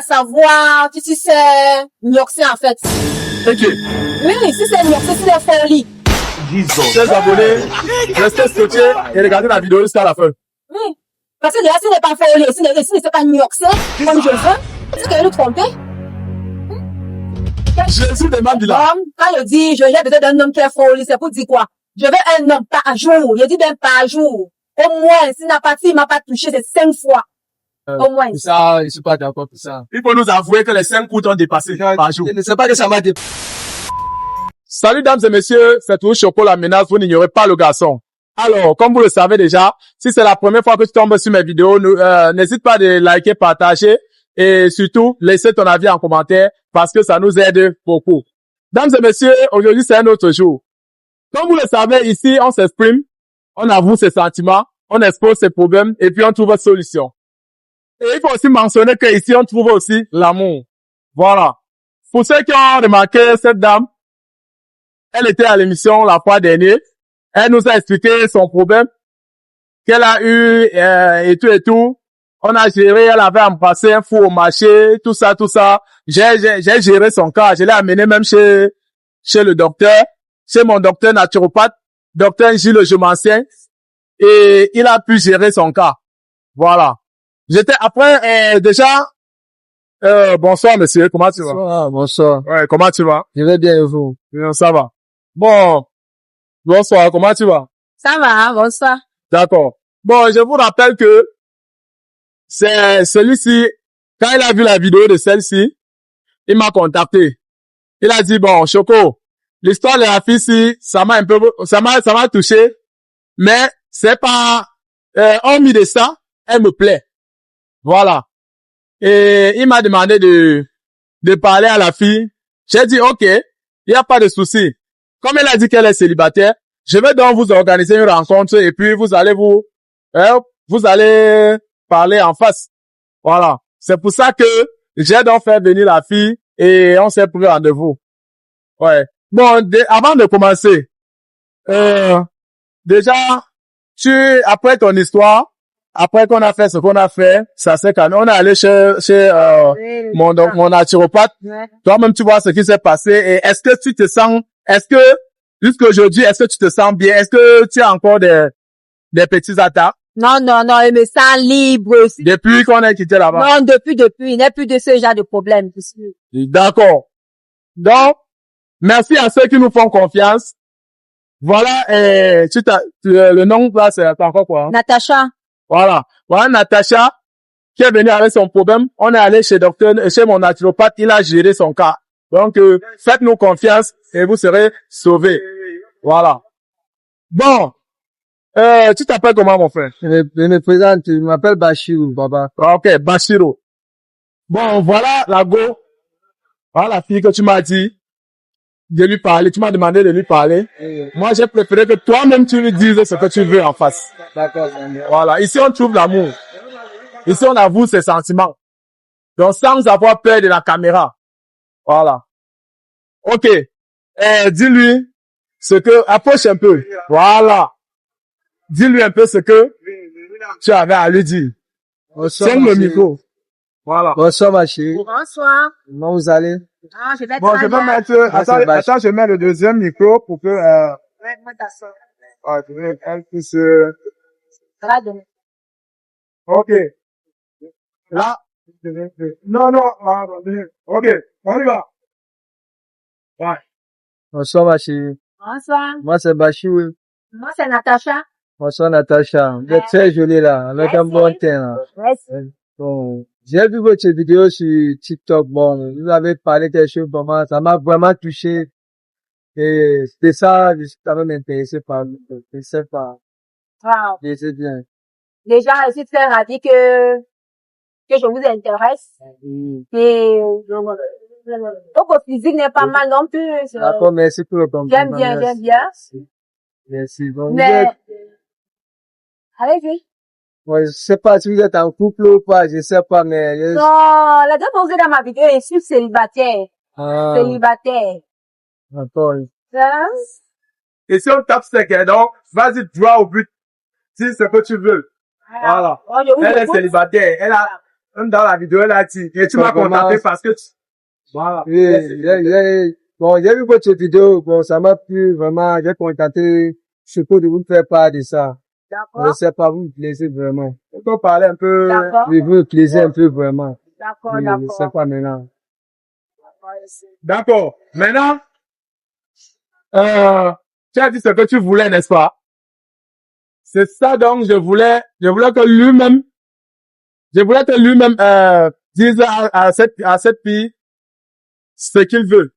savoir si c'est Nioxé en fait. Ok. Oui, si c'est Nioxé, si c'est folie. Chers abonnés, restez scotchés et regardez la vidéo jusqu'à la fin. Oui. Parce que déjà, si n'est pas folie, si n'est pas Nioxé, comme je veux, c'est qu'elle nous trompe. Jésus demande là. Quand je dis, j'ai besoin d'un homme qui est folie, c'est pour dire quoi? Je veux un homme par jour. Je dis bien par jour. Au moins, s'il n'a pas, s'il m'a pas touché, c'est 5 fois. Au moins. Ça, je suis pas d'accord pour ça. Il faut nous avouer que les 5 coups ont dépassé par jour. Je ne sais pas que ça m'a dépassé. Salut dames et messieurs, c'est toujours Choco la menace, vous n'ignorez pas le garçon. Alors, comme vous le savez déjà, si c'est la première fois que tu tombes sur mes vidéos, n'hésite pas de liker, partager et surtout, laisser ton avis en commentaire parce que ça nous aide beaucoup. Dames et messieurs, aujourd'hui c'est un autre jour. Comme vous le savez, ici on s'exprime, on avoue ses sentiments, on expose ses problèmes et puis on trouve une solution. Et il faut aussi mentionner que ici on trouve aussi l'amour. Voilà. Pour ceux qui ont remarqué cette dame, elle était à l'émission la fois dernière. Elle nous a expliqué son problème qu'elle a eu et tout. On a géré, elle avait embrassé un fou au marché, tout ça. J'ai géré son cas. Je l'ai amené même chez le docteur, chez mon docteur naturopathe, docteur Gilles Je m'enseigne, et il a pu gérer son cas. Voilà. Bonsoir monsieur, comment tu vas? Bonsoir. Ouais, comment tu vas? Je vais bien et vous? Bien, ça va. Bon, bonsoir, comment tu vas? Ça va, bonsoir. D'accord. Bon, je vous rappelle que c'est celui-ci, quand il a vu la vidéo de celle-ci, il m'a contacté. Il a dit, bon, Choco, l'histoire de la fille-ci, ça m'a touché, mais c'est pas, hormis de ça, elle me plaît. Voilà. Et il m'a demandé de parler à la fille. J'ai dit, ok, il n'y a pas de souci. Comme elle a dit qu'elle est célibataire, je vais donc vous organiser une rencontre et puis vous allez parler en face. Voilà. C'est pour ça que j'ai donc fait venir la fille et on s'est pris rendez-vous. Ouais. Bon, avant de commencer, déjà, après ton histoire, après qu'on a fait ce qu'on a fait, ça s'est calmé. On est allé chez mon naturopathe. Ouais. Toi-même, tu vois ce qui s'est passé. Et est-ce que tu te sens, jusqu'à aujourd'hui, est-ce que tu te sens bien? Est-ce que tu as encore des petits attaques? Non, je me sens libre aussi. Depuis qu'on a quitté là-bas? Non, depuis, il n'y a plus de ce genre de problème. D'accord. Donc, merci à ceux qui nous font confiance. Voilà, le nom là, c'est encore quoi? Hein? Natacha. Voilà. Voilà Natacha qui est venue avec son problème. On est allé chez mon naturopathe, il a géré son cas. Donc, faites-nous confiance et vous serez sauvés. Voilà. Bon. Tu t'appelles comment, mon frère? Je me présente, je m'appelle Bachirou, papa. Ok, Bachirou. Bon, voilà la go. Voilà la fille que tu m'as dit de lui parler. Tu m'as demandé de lui parler. Moi, j'ai préféré que toi-même tu lui dises ce que tu veux en face. D'accord. Voilà. Ici, on trouve l'amour. Ici, on avoue ses sentiments. Donc, sans avoir peur de la caméra. Voilà. Ok. Dis-lui ce que, approche un peu. Voilà. Dis-lui un peu ce que tu avais à lui dire. Bonsoir, Tiens le micro. Voilà. Bonsoir, ma chérie. Bonsoir. Comment vous allez? Ah, je vais Bon, je vais mettre, attends, je mets le deuxième micro pour que, Ouais, moi, t'assois. elle puisse, Ça va donner. ok. Là, non, ok, on y va. Ouais. Bonsoir, ma chérie. Bonsoir. Moi, c'est Bachirou. Moi, c'est Natacha. Bonsoir, Natacha. Vous êtes très jolie, là, avec un bon teint, là. Merci. Bon, j'ai vu votre vidéo sur TikTok. Bon, vous avez parlé quelque chose pour moi. Ça m'a vraiment touché. Et c'était ça, je suis quand même intéressé par vous. Je sais pas. Wow. Je sais bien. Déjà, je suis très ravie que je vous intéresse. Et, donc, au physique n'est pas mal non plus. D'accord, merci pour le compliment. J'aime bien. Merci. Bon, Mais, allez-y. Ouais, je sais pas si vous êtes en couple ou pas, je sais pas, mais... Non, la dernière fois que vous êtes dans ma vidéo, je suis célibataire. Célibataire. D'accord. Hein? Et si on tape sec, donc, vas-y, droit au but. Dis ce que tu veux. Voilà. Oh, je vous Elle est écoute. célibataire. Même dans la vidéo, elle a dit, et tu m'as contacté parce que voilà. Bon, j'ai vu votre vidéo, bon, ça m'a plu vraiment, j'ai contacté surtout de vous faire part de ça. Je sais pas, vous me plaisez vraiment. On peut parler un peu. Oui, vous me plaisez un peu vraiment. D'accord, Oui, je sais pas maintenant. D'accord. Maintenant, tu as dit ce que tu voulais, n'est-ce pas? C'est ça donc, je voulais que lui-même, dise à cette fille ce qu'il veut.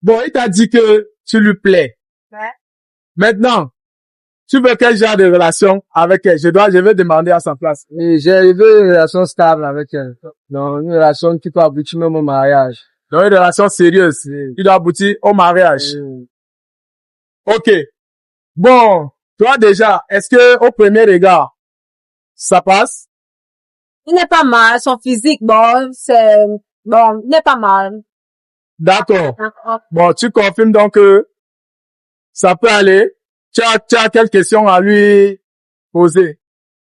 Bon, il t'a dit que tu lui plais. Ouais. Maintenant, tu veux quel genre de relation avec elle? Je vais demander à sa place. Oui, j'ai eu une relation stable avec elle. Donc, une relation qui peut aboutir même au mariage. Donc, une relation sérieuse. Oui. Qui doit aboutir au mariage. Oui. Ok. Bon, toi déjà, est-ce que au premier regard, ça passe? Il n'est pas mal, son physique, bon, il n'est pas mal. D'accord. D'accord. Bon, tu confirmes donc que ça peut aller. Tu as quelques questions à lui poser?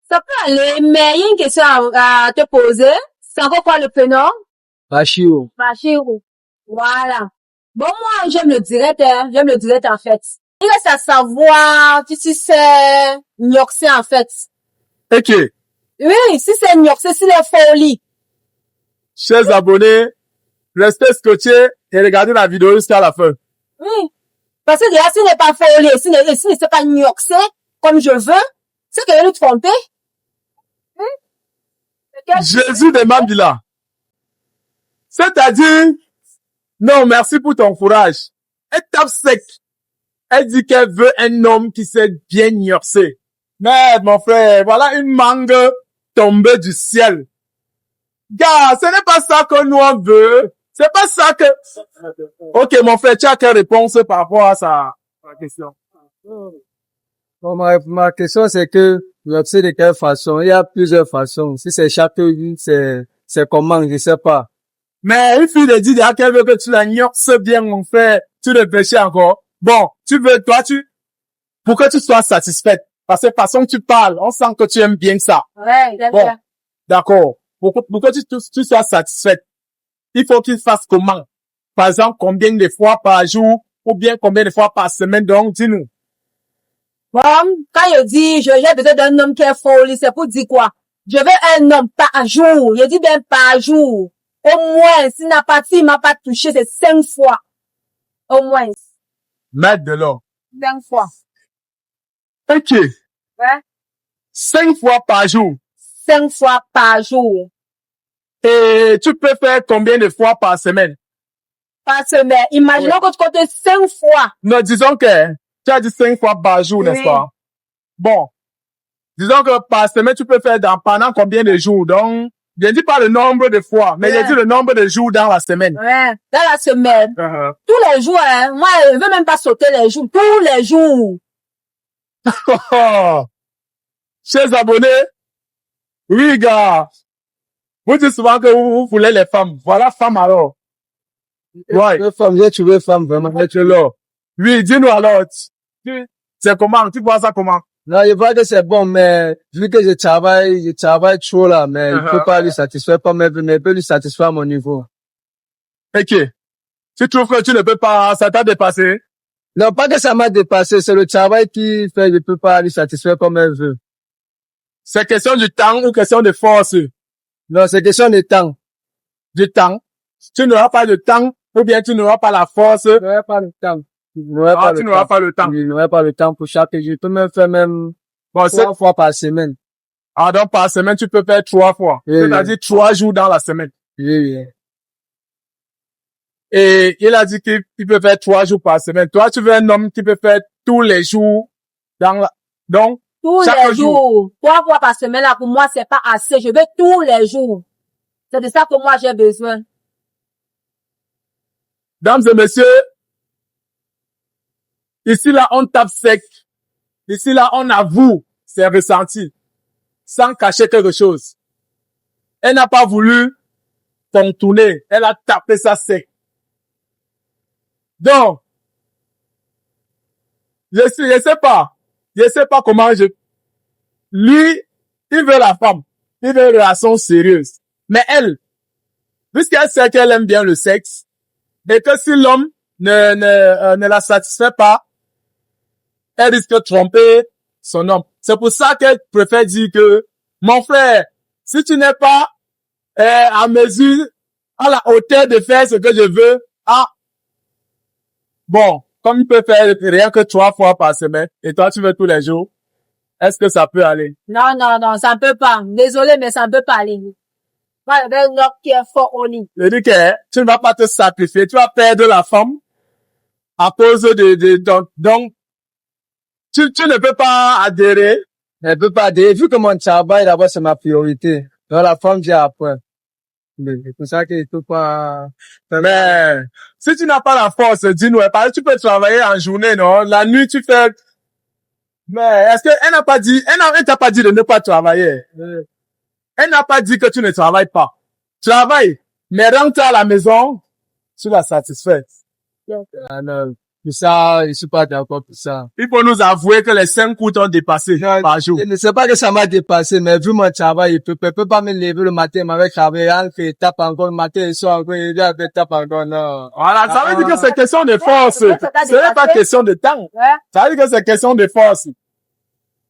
Ça peut aller, mais il y a une question à te poser. C'est encore quoi le prénom? Bachio. Bachirou. Voilà. Bon, moi, j'aime le direct, hein. J'aime le direct, en fait. Il reste à savoir si c'est Nyoxé, en fait. Ok. Oui, si c'est Nyoxé, si les folies. Chers abonnés, restez scotchés et regardez la vidéo jusqu'à la fin. Oui. Parce que déjà, s'il n'est pas folie, s'il n'est pas Nyoxé, comme je veux, c'est qu'il va nous tromper. Jésus de Mambila. C'est-à-dire, non, merci pour ton courage. Elle tape sec. Elle dit qu'elle veut un homme qui sait bien niorcer. Mais, mon frère, voilà une mangue tombée du ciel. Gars, ce n'est pas ça que nous on veut. C'est pas ça que... Ok, mon frère, tu as quelle réponse par rapport à sa question? Bon, ma question, c'est que, je sais de quelle façon. Il y a plusieurs façons. Si c'est château, c'est comment, je sais pas. Mais une fille de dit déjà qu'elle veut que tu la niorces bien, mon frère. Tu réfléchis encore. Bon, pour que tu sois satisfaite. Parce que de façon que tu parles, on sent que tu aimes bien ça. Ouais, j'aime Bon, bien. d'accord. Pour que tu sois satisfaite, il faut qu'il fasse comment? Par exemple, combien de fois par jour ou bien combien de fois par semaine? Donc, dis-nous. Bon, quand je dis, j'ai besoin d'un homme qui est folie, c'est pour dire quoi? Je veux un homme par jour. Je dis bien par jour. Au moins, s'il m'a pas touché, c'est 5 fois. Au moins. Mettre de l'or. 5 fois. Ok. Ouais. 5 fois par jour. 5 fois par jour. Et tu peux faire combien de fois par semaine? Par semaine. Imaginons que tu comptes 5 fois. Non, disons que tu as dit 5 fois par jour, n'est-ce pas? Bon. Disons que par semaine, tu peux faire pendant combien de jours? Donc, je ne dis pas le nombre de fois, mais je dis le nombre de jours dans la semaine. Ouais. Dans la semaine. Tous les jours, hein. Moi, je veux même pas sauter les jours. Tous les jours. Chers abonnés, oui, gars. Vous dites souvent que vous voulez les femmes. Voilà, femme alors. Ouais. J'ai trouvé femme vraiment. Oui, dis-nous alors. C'est comment? Tu vois ça comment? Non, je vois que c'est bon, mais vu que je travaille trop là, mais il peut pas lui satisfaire, pas mais il peut lui satisfaire à mon niveau. Ok. Tu trouves que tu ne peux pas, ça t'a dépassé? Non, pas que ça m'a dépassé, c'est le travail qui fait que je peux pas lui satisfaire comme elle veut. C'est question du temps ou question de force? Non, c'est question de temps. Du temps. Tu n'auras pas de temps ou bien tu n'auras pas la force. Je n'aurai pas le temps. Tu n'auras pas le temps. Je n'aurai pas le temps pour chaque jour. Je peux même faire même bon, 3 fois par semaine. Ah, donc par semaine, tu peux faire 3 fois. Oui, c'est-à-dire 3 jours dans la semaine. Oui. Et il a dit qu'il peut faire 3 jours par semaine. Toi, tu veux un homme qui peut faire tous les jours donc, tous les jours. 3 fois par semaine, là, pour moi, c'est pas assez. Je veux tous les jours. C'est de ça que moi, j'ai besoin. Dames et messieurs, ici, là, on tape sec. Ici, là, on avoue ses ressentis. Sans cacher quelque chose. Elle n'a pas voulu contourner. Elle a tapé ça sec. Donc, je sais pas comment lui, il veut la femme. Il veut une relation sérieuse. Mais elle, puisqu'elle sait qu'elle aime bien le sexe, et que si l'homme ne la satisfait pas, elle risque de tromper son homme. C'est pour ça qu'elle préfère dire que, mon frère, si tu n'es pas à mesure, à la hauteur de faire ce que je veux, bon, comme il peut faire rien que 3 fois par semaine, et toi tu veux tous les jours, est-ce que ça peut aller? Non, non, non, ça ne peut pas. Désolé, mais ça ne peut pas aller. Moi, il y avait un homme qui est fort au lit. Je dis que tu ne vas pas te sacrifier, tu vas perdre la femme à cause donc tu ne peux pas adhérer. Elle peut pas dire, vu que mon travail, d'abord, c'est ma priorité. Donc, la femme vient après. C'est pour ça qu'il faut pas... Mais si tu n'as pas la force, dis-nous, parce que tu peux travailler en journée, non? La nuit, tu fais... Mais est-ce qu'elle n'a pas dit, elle t'a pas dit de ne pas travailler. Elle n'a pas dit que tu ne travailles pas. Travaille, mais rentre à la maison, tu la satisfais. Ah non, pour ça, je suis pas d'accord pour ça. Il faut nous avouer que les 5 coups t'ont dépassé par jour. Je ne sais pas que ça m'a dépassé, mais vu mon travail, il peut pas me lever le matin, m'avec travailler, il tape encore le matin, il sort encore, il tape encore, non. Voilà, ça veut dire que c'est question de force. Ce n'est pas question de temps. Ouais. Ça veut dire que c'est question de force.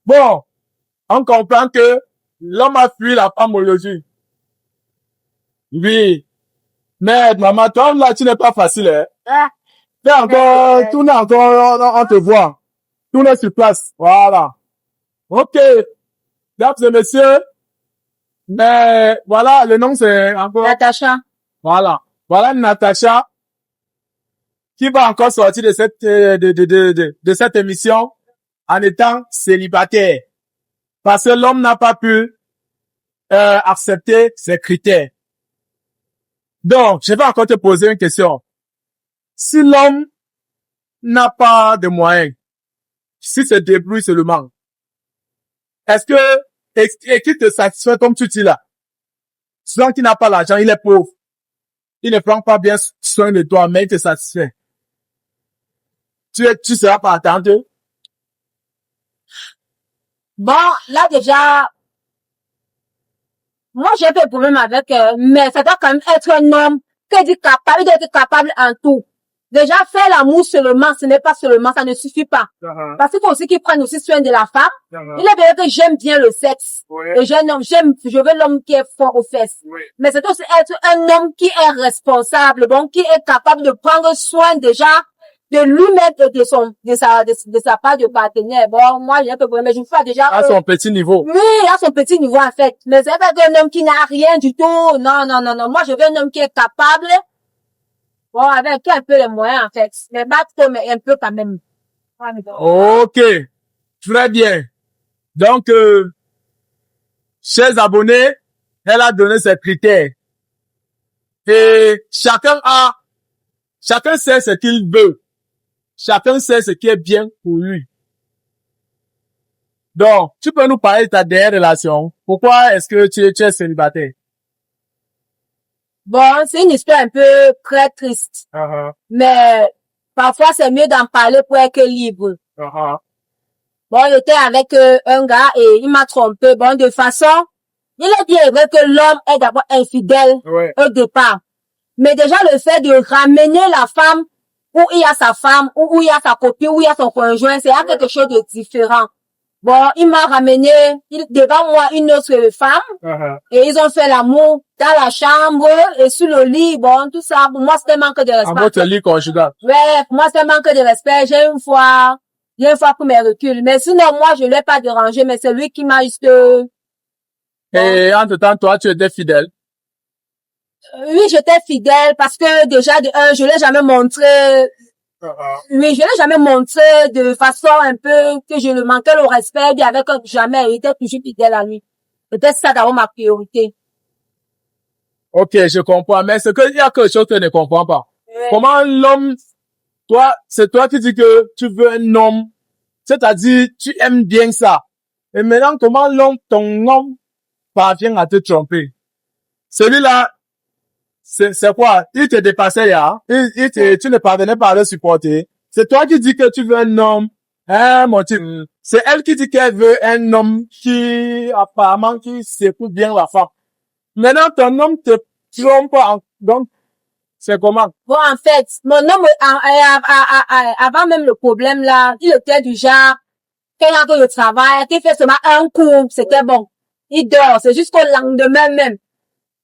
Bon, on comprend que l'homme a fui la femme au logis. Oui. Mais, maman, toi, là, tu n'es pas facile, hein. Ouais. Fais encore, tourne encore, on te voit. Tourne sur place. Voilà. Ok. Mesdames et messieurs. Mais, voilà, le nom c'est encore, Natacha. voilà. Voilà Natacha, qui va encore sortir de cette émission en étant célibataire. Parce que l'homme n'a pas pu, accepter ses critères. Donc, je vais encore te poser une question. Si l'homme n'a pas de moyens, si se débrouille seulement, est-ce que, et qu'il te satisfait comme tu dis là? Souvent qu'il n'a pas l'argent, il est pauvre. Il ne prend pas bien soin de toi, mais il te satisfait. Tu seras pas attendre. Bon, là, déjà, moi, j'ai un peu de problème avec, mais ça doit quand même être un homme qui dit capable, il doit être capable en tout. Déjà, faire l'amour seulement, ce n'est pas seulement, ça ne suffit pas. Parce qu'il faut aussi qu'il prenne aussi soin de la femme. Il est vrai que j'aime bien le sexe. Et je veux l'homme qui est fort aux fesses. Mais c'est aussi être un homme qui est responsable, bon, qui est capable de prendre soin déjà de lui-même de sa part de partenaire. Bon, moi, j'ai un peu de problème, mais je fais déjà. À son petit niveau. Oui, à son petit niveau, en fait. Mais c'est pas un homme qui n'a rien du tout. Non, non, non, non. Moi, je veux un homme qui est capable. Bon, avec un peu les moyens, en fait. Mais pas trop, mais un peu quand même. Ok. Très bien. Donc, chers abonnés, elle a donné ses critères. Et chacun sait ce qu'il veut. Chacun sait ce qui est bien pour lui. Donc, tu peux nous parler de ta dernière relation. Pourquoi est-ce que tu es célibataire? Bon, c'est une histoire un peu très triste. Mais parfois, c'est mieux d'en parler pour être libre. Bon, j'étais avec un gars et il m'a trompé. Bon, de façon, il est bien vrai que l'homme est d'abord infidèle au départ. Mais déjà, le fait de ramener la femme où il y a sa femme, où il y a sa copine, où il y a son conjoint, c'est quelque chose de différent. Bon, il m'a ramené devant moi une autre femme et ils ont fait l'amour dans la chambre et sur le lit. Bon, tout ça, pour moi, c'était un manque de respect. À votre lit conjugal. Ouais, pour moi, c'était un manque de respect. J'ai une fois pris mes reculs. Mais sinon, moi, je l'ai pas dérangé, mais c'est lui qui m'a juste... Et entre-temps, toi, tu étais fidèle. Oui, j'étais fidèle parce que déjà, je l'ai jamais montré... Oui, je l'ai jamais montré de façon un peu que je le manquais le respect, bien avec jamais, il était toujours fidèle à lui. Peut-être ça d'abord ma priorité. Ok, je comprends, mais c'est qu'il y a quelque chose que je ne comprends pas. Comment l'homme, toi, c'est toi qui dis que tu veux un homme, c'est-à-dire, tu aimes bien ça. Et maintenant, comment ton homme parvient à te tromper? Celui-là, c'est quoi? Il te dépassait là. Tu ne parvenais pas à le supporter. C'est toi qui dis que tu veux un homme. Hein, mon type. C'est elle qui dit qu'elle veut un homme qui, apparemment, qui s'écoute bien la femme. Maintenant, ton homme te trompe, donc, c'est comment? Bon, en fait, mon homme, avant même le problème là, il était du genre, quand il entre le travail, qu'il fait seulement un coup, c'était bon. Il dort, c'est jusqu'au lendemain même.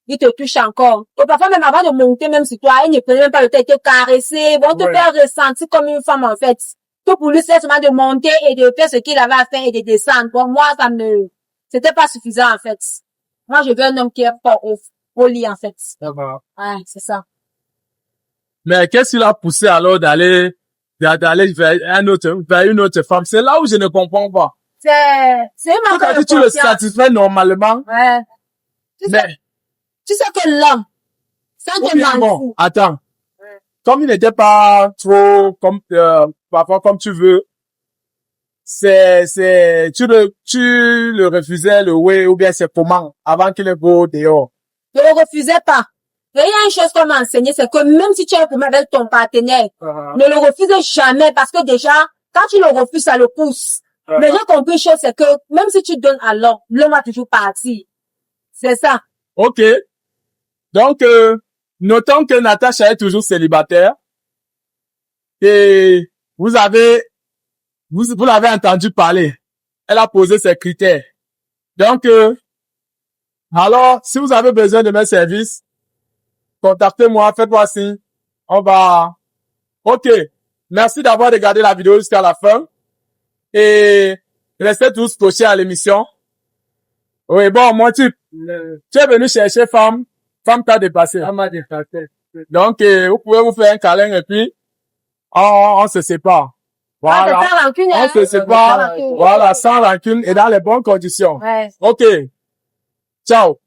Il te touche encore. Et parfois même avant de monter même sur toi, il ne prenait même pas le temps de te caresser. Bon, te faire ressentir comme une femme en fait. Tout pour lui, c'est seulement de monter et de faire ce qu'il avait à faire et de descendre. Pour moi, c'était pas suffisant en fait. Moi, je veux un homme qui est fort au lit en fait. D'accord. Ouais, c'est ça. Mais qu'est-ce qui l'a poussé alors d'aller vers une autre femme? C'est là où je ne comprends pas. C'est une manque de Tu le confiance. satisfais normalement. Ouais. Tu sais que l'homme, sans te mentir. Bon, attends. Comme il n'était pas trop, parfois comme tu veux, tu le refusais le oui, ou bien c'est comment, avant qu'il ne go dehors. Je le refusais pas. Et il y a une chose qu'on m'a enseigné, c'est que même si tu as un problème avec ton partenaire, ne le refuse jamais parce que déjà, quand tu le refuses, ça le pousse. Mais j'ai compris une chose, c'est que même si tu donnes à l'homme va toujours partir. C'est ça. Ok. Donc, notons que Natacha est toujours célibataire. Et vous l'avez entendu parler. Elle a posé ses critères. Donc, alors, si vous avez besoin de mes services, contactez-moi, faites-moi signe. Ok. Merci d'avoir regardé la vidéo jusqu'à la fin. Et restez tous scotchés à l'émission. Oui, bon, mon type, tu es venu chercher femme t'a dépassé. Elle m'a dépassé. Donc, vous pouvez vous faire un câlin et puis, on se sépare. Voilà. Sans rancune, On se sépare. Voilà, sans rancune et dans les bonnes conditions. Ouais. Ok. Ciao.